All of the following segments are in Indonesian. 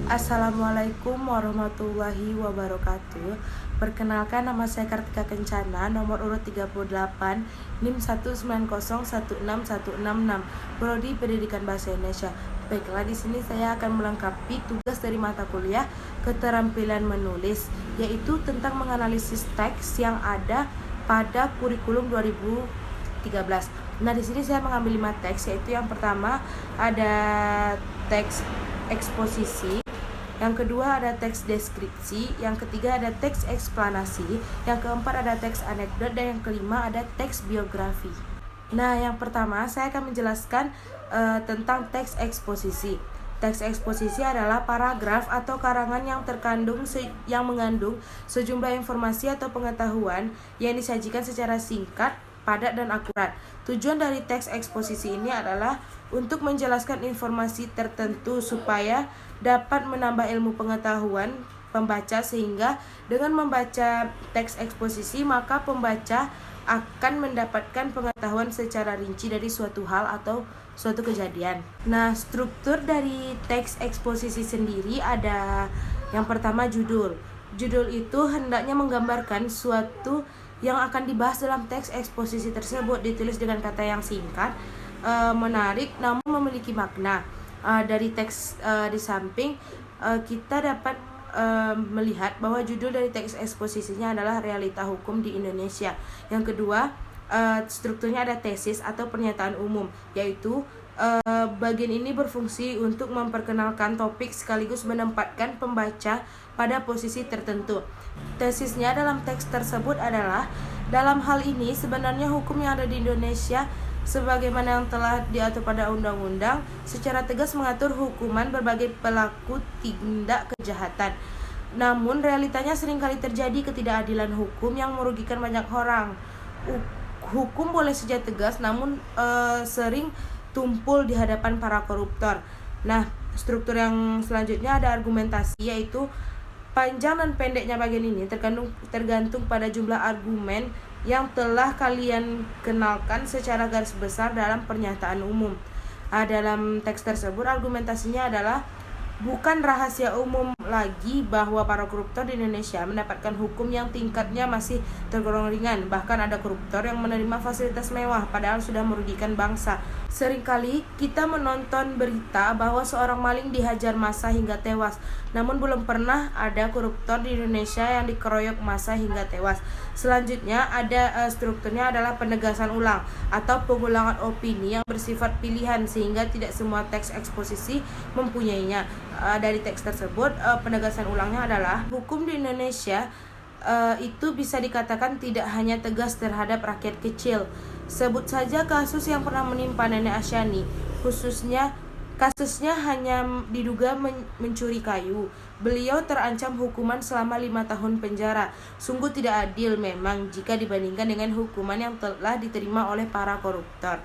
Assalamualaikum warahmatullahi wabarakatuh. Perkenalkan, nama saya Kartika Kencana, nomor urut 38, NIM 190161666, Prodi Pendidikan Bahasa Indonesia. Baiklah, di sini saya akan melengkapi tugas dari mata kuliah Keterampilan Menulis, yaitu tentang menganalisis teks yang ada pada kurikulum 2013. Nah, di sini saya mengambil 5 teks, yaitu yang pertama ada teks eksposisi, yang kedua ada teks deskripsi, yang ketiga ada teks eksplanasi, yang keempat ada teks anekdot, dan yang kelima ada teks biografi. Nah, yang pertama saya akan menjelaskan tentang teks eksposisi. Teks eksposisi adalah paragraf atau karangan yang mengandung sejumlah informasi atau pengetahuan yang disajikan secara singkat, padat, dan akurat. Tujuan dari teks eksposisi ini adalah untuk menjelaskan informasi tertentu supaya dapat menambah ilmu pengetahuan pembaca, sehingga dengan membaca teks eksposisi maka pembaca akan mendapatkan pengetahuan secara rinci dari suatu hal atau suatu kejadian. Nah, struktur dari teks eksposisi sendiri ada yang pertama judul. Judul itu hendaknya menggambarkan suatu yang akan dibahas dalam teks eksposisi tersebut, ditulis dengan kata yang singkat, menarik, namun memiliki makna. Dari teks di samping kita dapat melihat bahwa judul dari teks eksposisinya adalah realita hukum di Indonesia. Yang kedua, strukturnya ada tesis atau pernyataan umum, yaitu bagian ini berfungsi untuk memperkenalkan topik sekaligus menempatkan pembaca pada posisi tertentu. Tesisnya dalam teks tersebut adalah, dalam hal ini sebenarnya hukum yang ada di Indonesia sebagaimana yang telah diatur pada undang-undang secara tegas mengatur hukuman berbagai pelaku tindak kejahatan. Namun realitanya seringkali terjadi ketidakadilan hukum yang merugikan banyak orang. Hukum boleh saja tegas, namun sering tumpul di hadapan para koruptor. Nah, struktur yang selanjutnya ada argumentasi, yaitu panjang dan pendeknya bagian ini tergantung pada jumlah argumen yang telah kalian kenalkan secara garis besar dalam pernyataan umum. Dalam teks tersebut argumentasinya adalah, bukan rahasia umum lagi bahwa para koruptor di Indonesia mendapatkan hukum yang tingkatnya masih tergolong ringan. Bahkan ada koruptor yang menerima fasilitas mewah padahal sudah merugikan bangsa. Seringkali kita menonton berita bahwa seorang maling dihajar massa hingga tewas, namun belum pernah ada koruptor di Indonesia yang dikeroyok massa hingga tewas. Selanjutnya ada strukturnya adalah penegasan ulang atau pengulangan opini yang bersifat pilihan, sehingga tidak semua teks eksposisi mempunyainya. Dari teks tersebut, penegasan ulangnya adalah, hukum di Indonesia itu bisa dikatakan tidak hanya tegas terhadap rakyat kecil. Sebut saja kasus yang pernah menimpa Nenek Asyani, kasusnya hanya diduga mencuri kayu. Beliau terancam hukuman selama 5 tahun penjara. Sungguh tidak adil memang jika dibandingkan dengan hukuman yang telah diterima oleh para koruptor.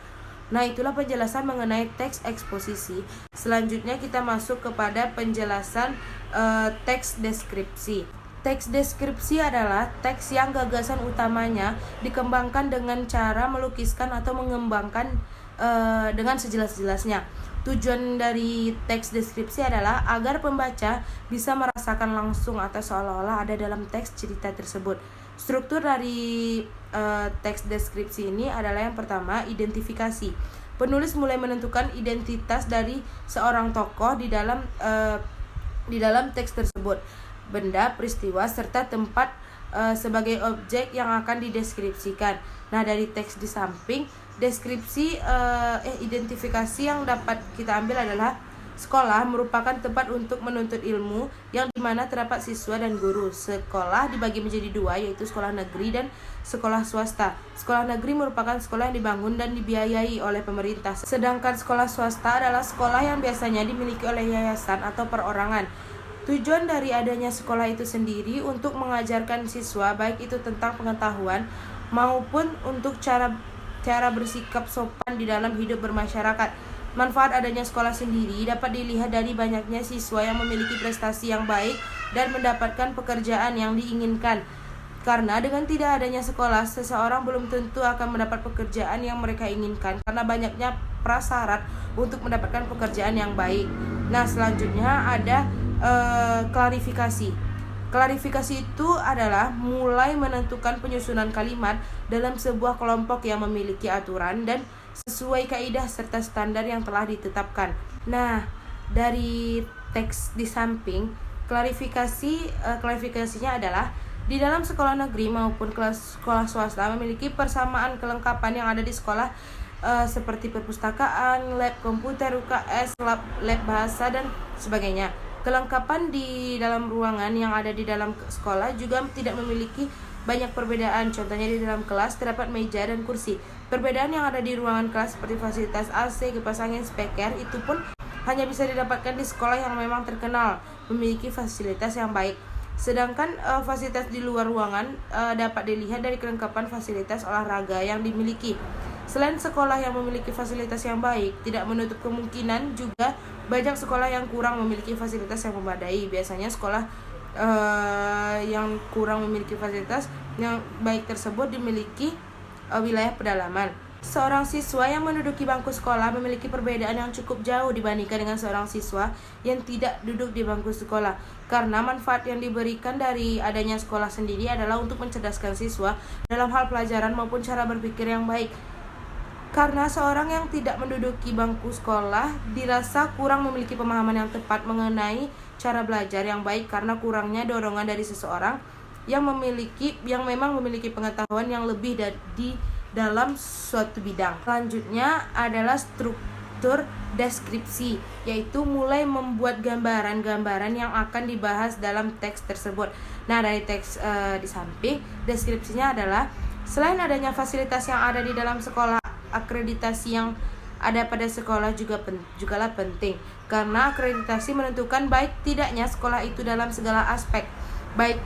Nah, itulah penjelasan mengenai teks eksposisi. Selanjutnya kita masuk kepada penjelasan teks deskripsi. Teks deskripsi adalah teks yang gagasan utamanya dikembangkan dengan cara melukiskan atau mengembangkan dengan sejelas-jelasnya. Tujuan dari teks deskripsi adalah agar pembaca bisa merasakan langsung atau seolah-olah ada dalam teks cerita tersebut. Struktur dari teks deskripsi ini adalah, yang pertama, identifikasi. Penulis mulai menentukan identitas dari seorang tokoh di dalam teks tersebut, benda, peristiwa, serta tempat sebagai objek yang akan dideskripsikan. Nah, dari teks di samping, identifikasi yang dapat kita ambil adalah, sekolah merupakan tempat untuk menuntut ilmu yang dimana terdapat siswa dan guru. Sekolah dibagi menjadi 2, yaitu sekolah negeri dan sekolah swasta. Sekolah negeri merupakan sekolah yang dibangun dan dibiayai oleh pemerintah, sedangkan sekolah swasta adalah sekolah yang biasanya dimiliki oleh yayasan atau perorangan. Tujuan dari adanya sekolah itu sendiri untuk mengajarkan siswa baik itu tentang pengetahuan maupun untuk cara bersikap sopan di dalam hidup bermasyarakat. Manfaat adanya sekolah sendiri dapat dilihat dari banyaknya siswa yang memiliki prestasi yang baik dan mendapatkan pekerjaan yang diinginkan. Karena dengan tidak adanya sekolah, seseorang belum tentu akan mendapat pekerjaan yang mereka inginkan karena banyaknya prasyarat untuk mendapatkan pekerjaan yang baik. Nah, selanjutnya ada klarifikasi. Klarifikasi itu adalah mulai menentukan penyusunan kalimat dalam sebuah kelompok yang memiliki aturan dan sesuai kaidah serta standar yang telah ditetapkan. Nah, dari teks di samping, klarifikasinya adalah di dalam sekolah negeri maupun sekolah swasta memiliki persamaan kelengkapan yang ada di sekolah seperti perpustakaan, lab komputer, UKS, lab bahasa dan sebagainya. Kelengkapan di dalam ruangan yang ada di dalam sekolah juga tidak memiliki banyak perbedaan. Contohnya di dalam kelas terdapat meja dan kursi. Perbedaan yang ada di ruangan kelas seperti fasilitas AC, kipas angin, speaker itu pun hanya bisa didapatkan di sekolah yang memang terkenal memiliki fasilitas yang baik. Sedangkan fasilitas di luar ruangan dapat dilihat dari kelengkapan fasilitas olahraga yang dimiliki. Selain sekolah yang memiliki fasilitas yang baik, tidak menutup kemungkinan juga banyak sekolah yang kurang memiliki fasilitas yang memadai. Biasanya sekolah yang kurang memiliki fasilitas yang baik tersebut dimiliki wilayah pedalaman. Seorang siswa yang menduduki bangku sekolah memiliki perbedaan yang cukup jauh dibandingkan dengan seorang siswa yang tidak duduk di bangku sekolah. Karena manfaat yang diberikan dari adanya sekolah sendiri adalah untuk mencerdaskan siswa dalam hal pelajaran maupun cara berpikir yang baik. Karena seorang yang tidak menduduki bangku sekolah dirasa kurang memiliki pemahaman yang tepat mengenai cara belajar yang baik karena kurangnya dorongan dari seseorang yang memang memiliki pengetahuan yang lebih di dalam suatu bidang. Selanjutnya adalah struktur deskripsi, yaitu mulai membuat gambaran-gambaran yang akan dibahas dalam teks tersebut. Nah, dari teks di samping, deskripsinya adalah selain adanya fasilitas yang ada di dalam sekolah, akreditasi yang ada pada sekolah jugalah penting, karena akreditasi menentukan baik tidaknya sekolah itu dalam segala aspek, baik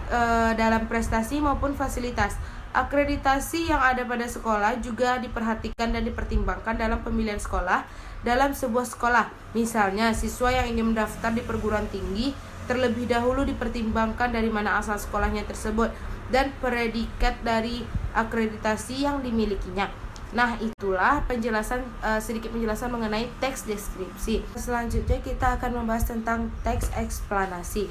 dalam prestasi maupun fasilitas. Akreditasi yang ada pada sekolah juga diperhatikan dan dipertimbangkan dalam pemilihan sekolah dalam sebuah sekolah. Misalnya, siswa yang ingin mendaftar di perguruan tinggi terlebih dahulu dipertimbangkan dari mana asal sekolahnya tersebut dan predikat dari akreditasi yang dimilikinya. Nah, itulah sedikit penjelasan mengenai teks deskripsi. Selanjutnya kita akan membahas tentang teks eksplanasi.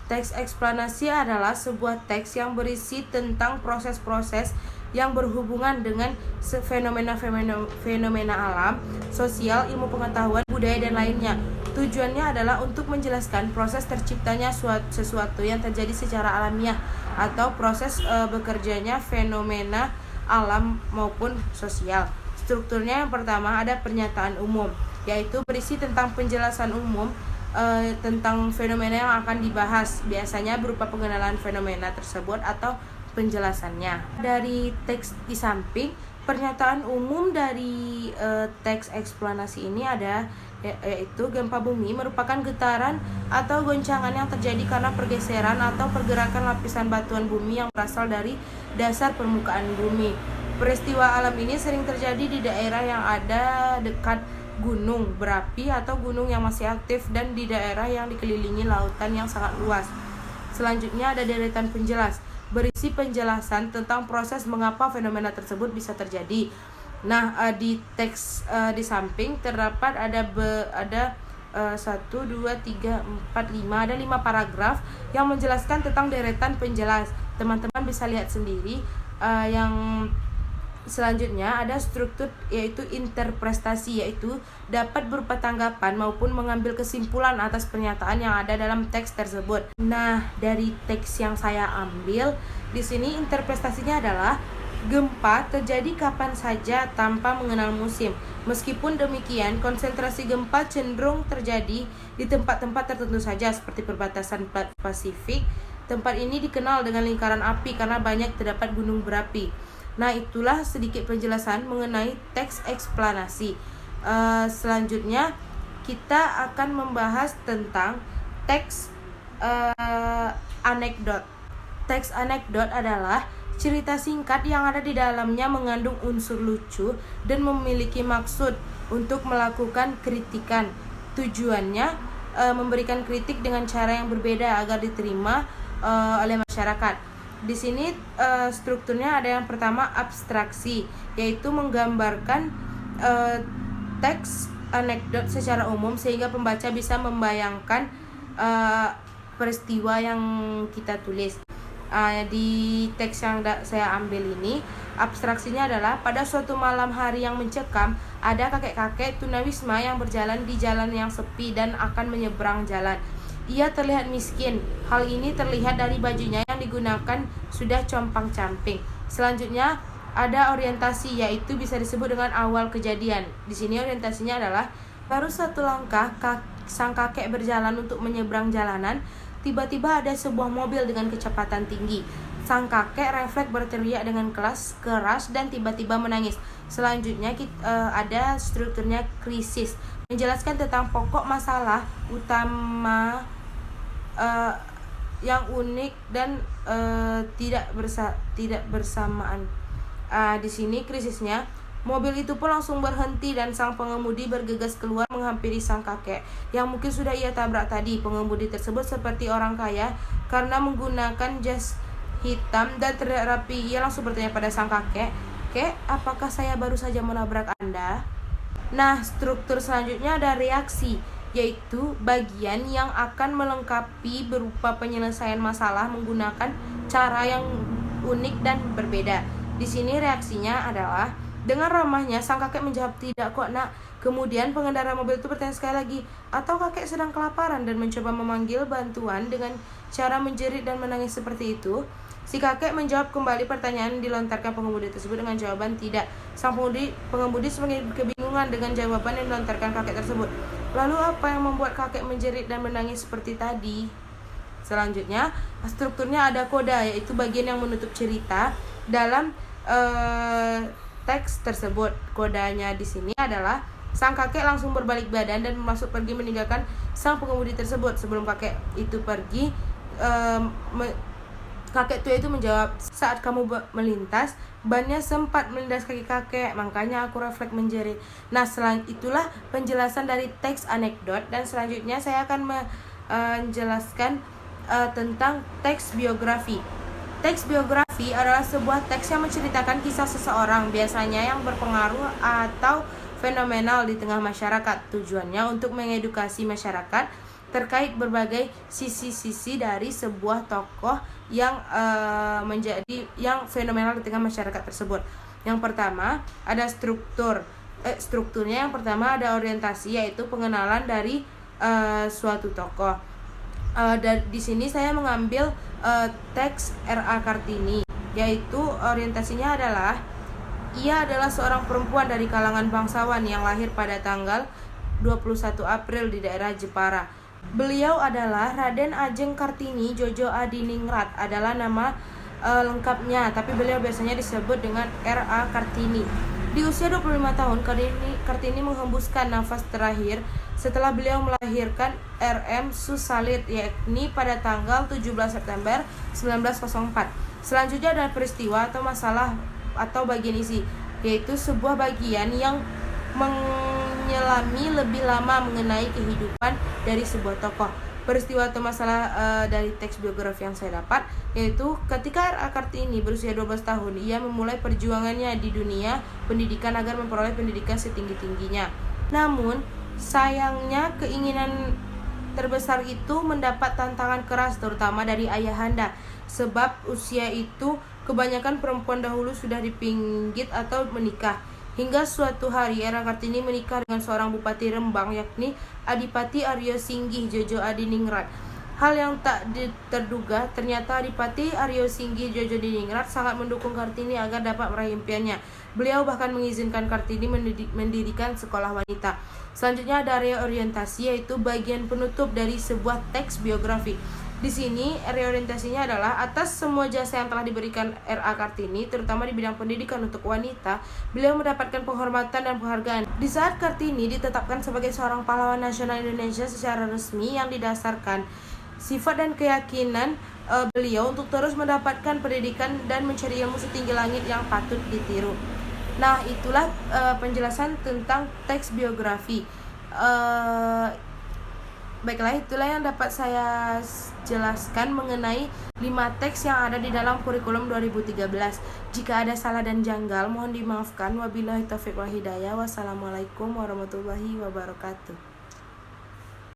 Teks eksplanasi adalah sebuah teks yang berisi tentang proses-proses yang berhubungan dengan fenomena alam, sosial, ilmu pengetahuan, budaya, dan lainnya. Tujuannya adalah untuk menjelaskan proses terciptanya sesuatu yang terjadi secara alamiah atau proses bekerjanya fenomena alam maupun sosial. Strukturnya yang pertama ada pernyataan umum, yaitu berisi tentang penjelasan umum tentang fenomena yang akan dibahas, biasanya berupa pengenalan fenomena tersebut atau penjelasannya. Dari teks di samping, pernyataan umum dari teks eksplanasi ini ada yaitu gempa bumi merupakan getaran atau goncangan yang terjadi karena pergeseran atau pergerakan lapisan batuan bumi yang berasal dari dasar permukaan bumi. Peristiwa alam ini sering terjadi di daerah yang ada dekat gunung berapi atau gunung yang masih aktif dan di daerah yang dikelilingi lautan yang sangat luas. Selanjutnya ada deretan penjelas, berisi penjelasan tentang proses mengapa fenomena tersebut bisa terjadi. Nah, di teks di samping terdapat ada 1, 2, 3, 4, 5 ada 5 paragraf yang menjelaskan tentang deretan penjelas. Teman-teman bisa lihat sendiri. Yang selanjutnya ada struktur, yaitu interpretasi, yaitu dapat berupa tanggapan maupun mengambil kesimpulan atas pernyataan yang ada dalam teks tersebut. Nah, dari teks yang saya ambil di sini interpretasinya adalah gempa terjadi kapan saja tanpa mengenal musim. Meskipun demikian, konsentrasi gempa cenderung terjadi di tempat-tempat tertentu saja seperti perbatasan Pasifik. Tempat ini dikenal dengan lingkaran api karena banyak terdapat gunung berapi. Nah, itulah sedikit penjelasan mengenai teks eksplanasi. Selanjutnya kita akan membahas tentang teks anekdot. Teks anekdot adalah cerita singkat yang ada di dalamnya mengandung unsur lucu dan memiliki maksud untuk melakukan kritikan. Tujuannya memberikan kritik dengan cara yang berbeda agar diterima oleh masyarakat. Di sini strukturnya ada yang pertama abstraksi, yaitu menggambarkan teks anekdot secara umum sehingga pembaca bisa membayangkan peristiwa yang kita tulis. Di teks yang saya ambil ini, abstraksinya adalah pada suatu malam hari yang mencekam, ada kakek-kakek tunawisma yang berjalan di jalan yang sepi dan akan menyeberang jalan. Ia terlihat miskin. Hal ini terlihat dari bajunya yang digunakan sudah compang-camping. Selanjutnya ada orientasi, yaitu bisa disebut dengan awal kejadian. Di sini orientasinya adalah baru satu langkah sang kakek berjalan untuk menyeberang jalanan. Tiba-tiba ada sebuah mobil dengan kecepatan tinggi. Sang kakek refleks berteriak dengan keras dan tiba-tiba menangis. Selanjutnya ada strukturnya krisis, menjelaskan tentang pokok masalah utama yang unik dan tidak bersamaan. Di sini krisisnya, mobil itu pun langsung berhenti dan sang pengemudi bergegas keluar menghampiri sang kakek yang mungkin sudah ia tabrak tadi. Pengemudi tersebut seperti orang kaya karena menggunakan jas hitam dan terlihat rapi. Ia langsung bertanya pada sang kakek, "Kek, apakah saya baru saja menabrak Anda?" Nah, struktur selanjutnya ada reaksi, yaitu bagian yang akan melengkapi berupa penyelesaian masalah menggunakan cara yang unik dan berbeda. Di sini reaksinya adalah dengan ramahnya sang kakek menjawab, "Tidak kok nak." Kemudian pengendara mobil itu bertanya sekali lagi, "Atau kakek sedang kelaparan?" dan mencoba memanggil bantuan dengan cara menjerit dan menangis seperti itu. Si kakek menjawab kembali pertanyaan dilontarkan pengemudi tersebut dengan jawaban tidak. Sang pengemudi semakin kebingungan dengan jawaban yang dilontarkan kakek tersebut. Lalu apa yang membuat kakek menjerit dan menangis seperti tadi? Selanjutnya, strukturnya ada koda, yaitu bagian yang menutup cerita dalam teks tersebut. Kodanya di sini adalah sang kakek langsung berbalik badan dan masuk pergi meninggalkan sang pengemudi tersebut. Sebelum kakek itu pergi, kakek tua itu menjawab, "Saat kamu melintas, bannya sempat melindas kaki kakek, makanya aku refleks menjerit." Nah, itulah penjelasan dari teks anekdot, dan selanjutnya saya akan menjelaskan tentang teks biografi. Teks biografi adalah sebuah teks yang menceritakan kisah seseorang, biasanya yang berpengaruh atau fenomenal di tengah masyarakat. Tujuannya untuk mengedukasi masyarakat terkait berbagai sisi-sisi dari sebuah tokoh yang fenomenal di tengah masyarakat tersebut. Yang pertama ada strukturnya. Yang pertama ada orientasi, yaitu pengenalan dari suatu tokoh. Di sini saya mengambil teks R.A. Kartini, yaitu orientasinya adalah ia adalah seorang perempuan dari kalangan bangsawan yang lahir pada tanggal 21 April di daerah Jepara. Beliau adalah Raden Ajeng Kartini Jojo Adiningrat adalah nama lengkapnya, tapi beliau biasanya disebut dengan R.A. Kartini. Di usia 25 tahun, Kartini menghembuskan nafas terakhir setelah beliau melahirkan R.M. Susalit, yakni pada tanggal 17 September 1904. Selanjutnya ada peristiwa atau masalah atau bagian isi, yaitu sebuah bagian yang menyelami lebih lama mengenai kehidupan dari sebuah tokoh. Peristiwa atau masalah dari teks biografi yang saya dapat, yaitu ketika R.A. Kartini berusia 12 tahun, ia memulai perjuangannya di dunia pendidikan agar memperoleh pendidikan setinggi-tingginya. Namun, sayangnya keinginan terbesar itu mendapat tantangan keras, terutama dari ayahanda. Sebab usia itu kebanyakan perempuan dahulu sudah dipinggit atau menikah. Hingga suatu hari R.A. Kartini menikah dengan seorang bupati Rembang, yakni Adipati Aryo Singgih Jojo Adiningrat. Hal yang tak terduga, ternyata Adipati Aryo Singgih Jojo Adiningrat sangat mendukung Kartini agar dapat meraih impiannya. Beliau bahkan mengizinkan Kartini mendirikan sekolah wanita. Selanjutnya ada reorientasi, yaitu bagian penutup dari sebuah teks biografi. Di sini reorientasinya adalah atas semua jasa yang telah diberikan R.A. Kartini, terutama di bidang pendidikan untuk wanita, beliau mendapatkan penghormatan dan penghargaan. Di saat Kartini ditetapkan sebagai seorang pahlawan nasional Indonesia secara resmi yang didasarkan sifat dan keyakinan beliau untuk terus mendapatkan pendidikan dan mencari ilmu setinggi langit yang patut ditiru. Nah, itulah penjelasan tentang teks biografi. Baiklah, itulah yang dapat saya jelaskan mengenai 5 teks yang ada di dalam kurikulum 2013. Jika ada salah dan janggal, mohon dimaafkan. Wabillahi taufiq wal hidayah. Wassalamualaikum warahmatullahi wabarakatuh.